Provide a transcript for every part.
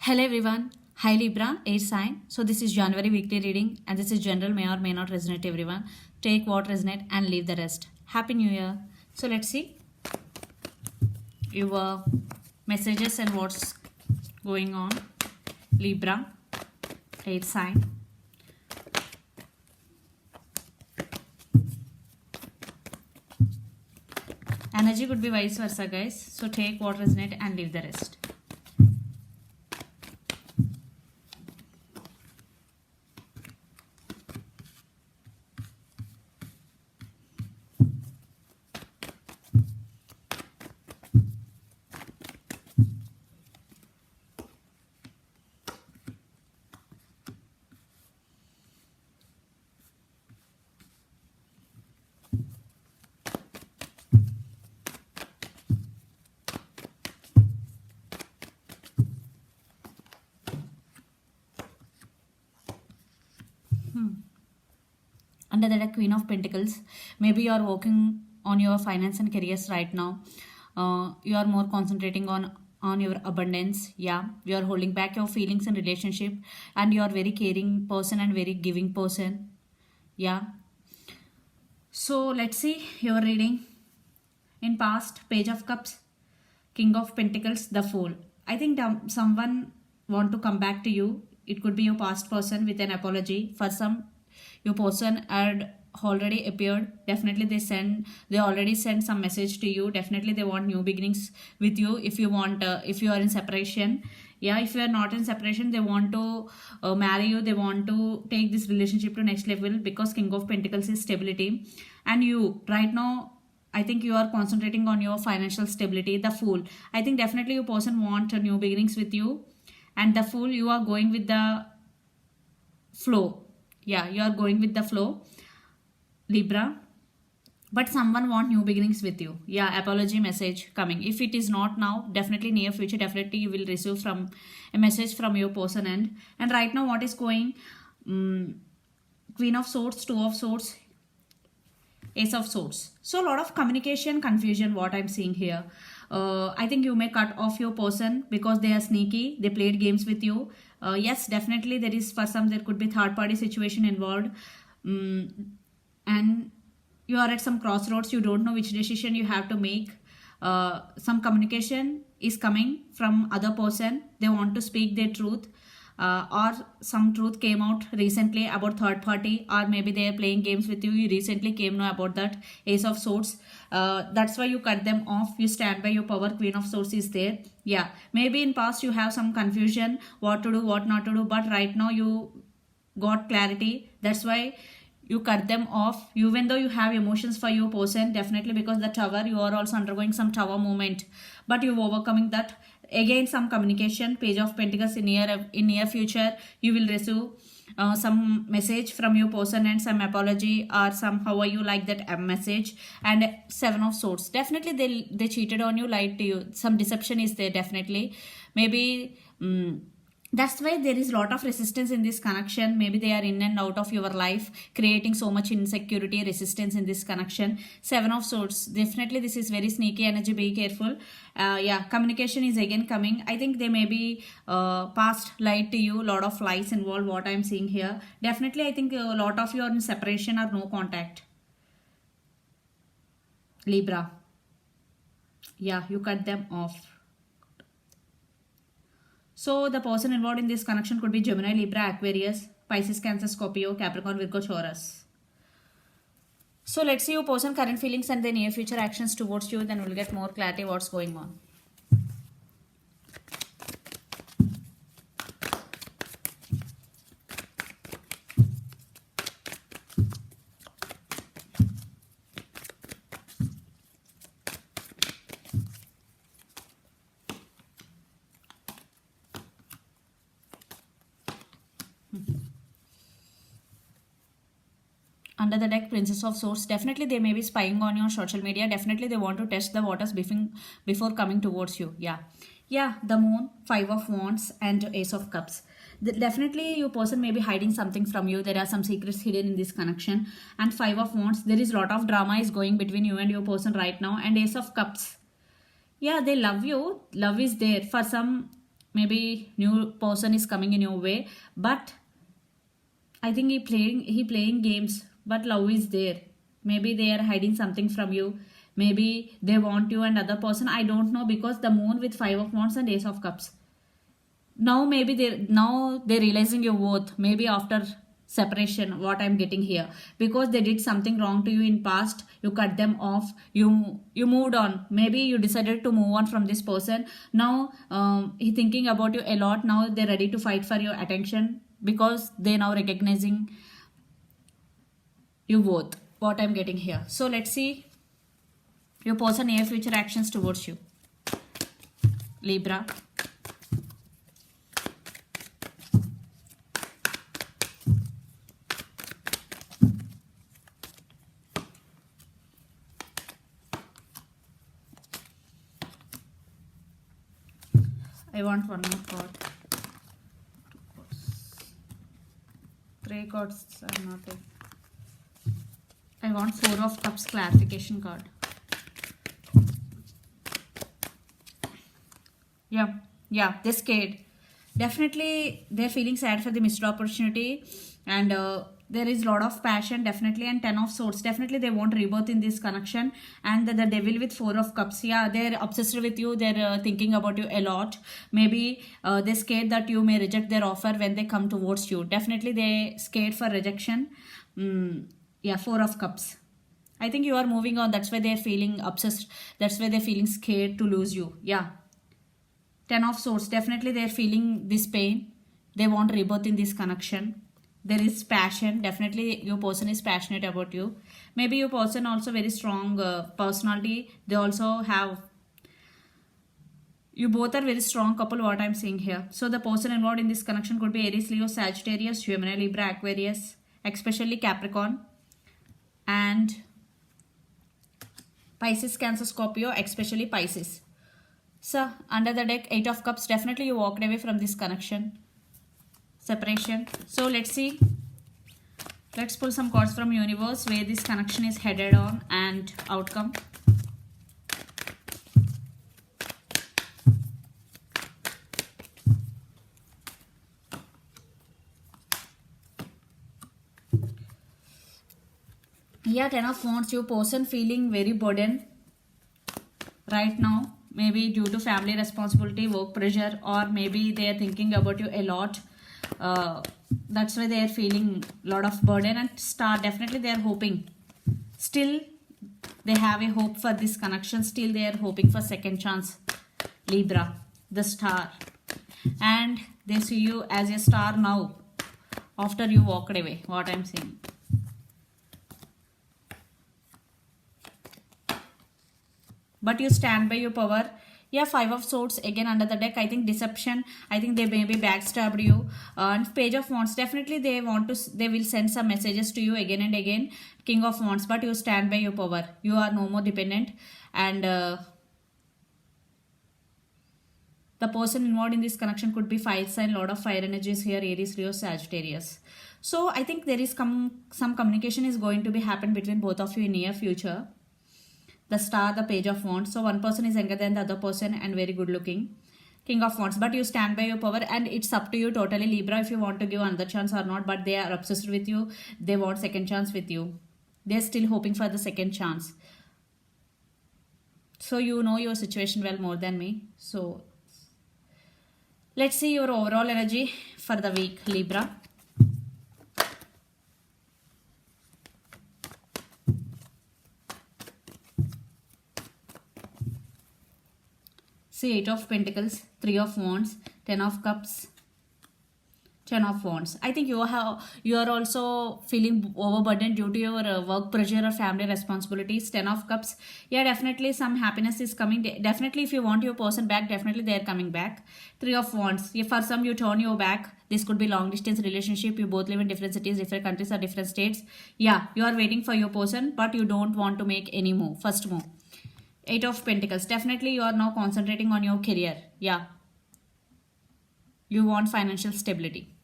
Hello everyone. Hi Libra, air sign. So this is January weekly reading and this is general, may or may not resonate everyone. Take what resonate and leave the rest. Happy New Year. So let's see your messages and what's going on. Libra, air sign. Energy could be vice versa, guys. So take what resonate and leave the rest. Under that, Queen of Pentacles. Maybe you are working on your finance and careers right now. You are more concentrating on your abundance. Yeah, you are holding back your feelings and relationship, and you are very caring person and very giving person. Yeah. So let's see your reading. In past, Page of Cups, King of Pentacles, the Fool. I think someone want to come back to you. It could be your past person with an apology. For some, your person had already appeared. Definitely they already sent some message to you. Definitely they want new beginnings with you. If you want, if you are in separation, yeah, if you are not in separation, they want to marry you. They want to take this relationship to next level because King of Pentacles is stability, and you right now, I think you are concentrating on your financial stability. The Fool, I think definitely your person want new beginnings with you, and the Fool, you are going with the flow. Yeah, you are going with the flow, Libra. But someone want new beginnings with you. Yeah, apology message coming. If it is not now, definitely near future, definitely you will receive from a message from your person end. And right now, what is going? Queen of Swords, Two of Swords, Ace of Swords. So a lot of communication confusion. What I'm seeing here. I think you may cut off your person because they are sneaky. They played games with you. Yes, definitely there is, for some there could be third party situation involved, and you are at some crossroads. You don't know which decision you have to make. Some communication is coming from other person. They want to speak their truth, or some truth came out recently about third party, or maybe they are playing games with you. You recently came know about that Ace of Swords. That's why you cut them off. You stand by your power. Queen of Swords is there. Yeah, maybe in past you have some confusion what to do, what not to do, but right now you got clarity. That's why you cut them off. Even though you have emotions for your person, definitely, because the Tower, you are also undergoing some Tower moment, but you're overcoming that. Again, some communication, Page of Pentacles, in near future you will receive some message from your person and some apology or some how are you like that message. And Seven of Swords, definitely they cheated on you, lied to you, some deception is there. Definitely, maybe that's why there is a lot of resistance in this connection. Maybe they are in and out of your life, creating so much insecurity, resistance in this connection. Seven of Swords, definitely this is very sneaky energy. Be careful. Yeah, communication is again coming. I think they may be past lied to you. Lot of lies involved. What I'm seeing here. Definitely, I think a lot of you are in separation or no contact. Libra. Yeah, you cut them off. So the person involved in this connection could be Gemini, Libra, Aquarius, Pisces, Cancer, Scorpio, Capricorn, Virgo, Taurus. So let's see your person current feelings and the near future actions towards you. Then we'll get more clarity what's going on. Under the deck, Princess of Swords, definitely they may be spying on you on social media. Definitely they want to test the waters before coming towards you. Yeah, the Moon, Five of Wands, and Ace of Cups. Definitely your person may be hiding something from you. There are some secrets hidden in this connection. And Five of Wands, there is a lot of drama is going between you and your person right now. And Ace of Cups, yeah, they love you. Love is there. For some, maybe new person is coming in your way, but I think he playing games, but love is there. Maybe they are hiding something from you. Maybe they want you and other person. I don't know, because the moon with five of wands and ace of cups. Now maybe they're realizing your worth. Maybe after separation, what I'm getting here, because they did something wrong to you in past, you cut them off, you moved on. Maybe you decided to move on from this person. Now he thinking about you a lot. Now they're ready to fight for your attention, because they now recognizing you both, what I'm getting here. So let's see your person near future actions towards you, Libra. I want one more card. Two cards. Three cards are not it. I want four of cups clarification card. Yeah, they're scared. Definitely they're feeling sad for the missed opportunity, and there is a lot of passion, definitely, and 10 of swords. Definitely they want rebirth in this connection. And the devil with four of cups, yeah, they're obsessed with you. They're thinking about you a lot. Maybe they're scared that you may reject their offer when they come towards you. Definitely they scared for rejection. Yeah, four of cups. I think you are moving on. That's why they're feeling obsessed. That's why they're feeling scared to lose you. Yeah. 10 of swords. Definitely they're feeling this pain. They want rebirth in this connection. There is passion. Definitely your person is passionate about you. Maybe your person also very strong personality. They also have, you both are very strong couple, what I'm seeing here. So the person involved in this connection could be Aries, Leo, Sagittarius, Gemini, Libra, Aquarius, especially Capricorn, and Pisces, Cancer, Scorpio, especially Pisces. So under the deck, 8 of cups. Definitely you walked away from this connection, separation. So let's see. Let's pull some cards from universe where this connection is headed on and outcome. Yeah, 10 of wands. Your person feeling very burdened right now. Maybe due to family responsibility, work pressure, or maybe they are thinking about you a lot. That's why they are feeling a lot of burden. And star, definitely they are hoping. Still, they have a hope for this connection. Still, they are hoping for second chance. Libra, the star. And they see you as a star now, after you walked away, what I'm saying. But you stand by your power. Yeah, 5 of swords again under the deck. I think deception. I think they maybe backstabbed you. And page of wands. Definitely they will send some messages to you again and again. King of wands. But you stand by your power. You are no more dependent. And the person involved in this connection could be fire sign. Lot of fire energies here. Aries, Leo, Sagittarius. So I think there is some communication is going to be happen between both of you in near future. The star, the page of wands. So one person is younger than the other person and very good looking. King of wands. But you stand by your power, and it's up to you totally, Libra, if you want to give another chance or not. But they are obsessed with you. They want second chance with you. They're still hoping for the second chance. So you know your situation well more than me. So let's see your overall energy for the week, Libra. See, 8 of Pentacles, 3 of Wands, 10 of Cups, 10 of Wands. I think you are also feeling overburdened due to your work pressure or family responsibilities. 10 of Cups. Yeah, definitely some happiness is coming. Definitely if you want your person back, definitely they are coming back. 3 of Wands. If for some you turn your back, this could be long distance relationship. You both live in different cities, different countries or different states. Yeah, you are waiting for your person, but you don't want to make any move. First move. 8 of Pentacles. Definitely you are now concentrating on your career. Yeah. You want financial stability.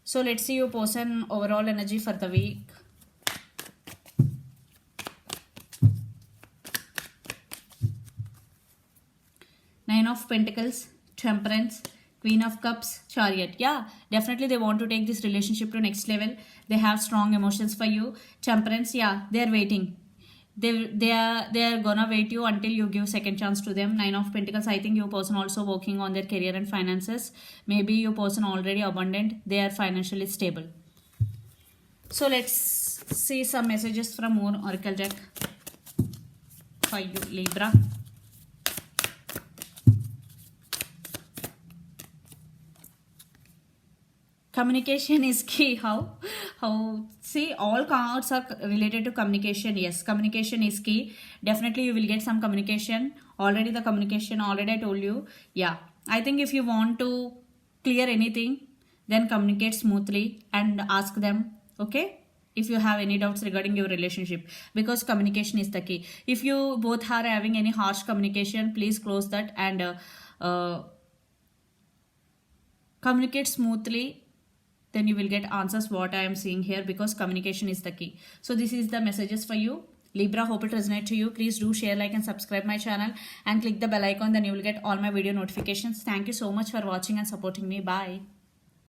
So let's see your person overall energy for the week. Nine of Pentacles, Temperance, Queen of Cups, Chariot. Yeah, definitely they want to take this relationship to next level. They have strong emotions for you. Temperance, yeah, they're waiting. They are gonna wait you until you give second chance to them. Nine of Pentacles, I think your person also working on their career and finances. Maybe your person already abundant. They are financially stable. So let's see some messages from Moon Oracle deck for you, Libra. Communication is key. How see, all cards are related to communication. Yes, communication is key. Definitely you will get some communication. Already the communication, already I told you. Yeah, I think if you want to clear anything, then communicate smoothly and ask them. Okay, if you have any doubts regarding your relationship, because communication is the key. If you both are having any harsh communication, please close that and communicate smoothly, then you will get answers what I am seeing here, because communication is the key. So this is the messages for you, Libra. Hope it resonates to you. Please do share, like and subscribe my channel and click the bell icon, then you will get all my video notifications. Thank you so much for watching and supporting me. Bye.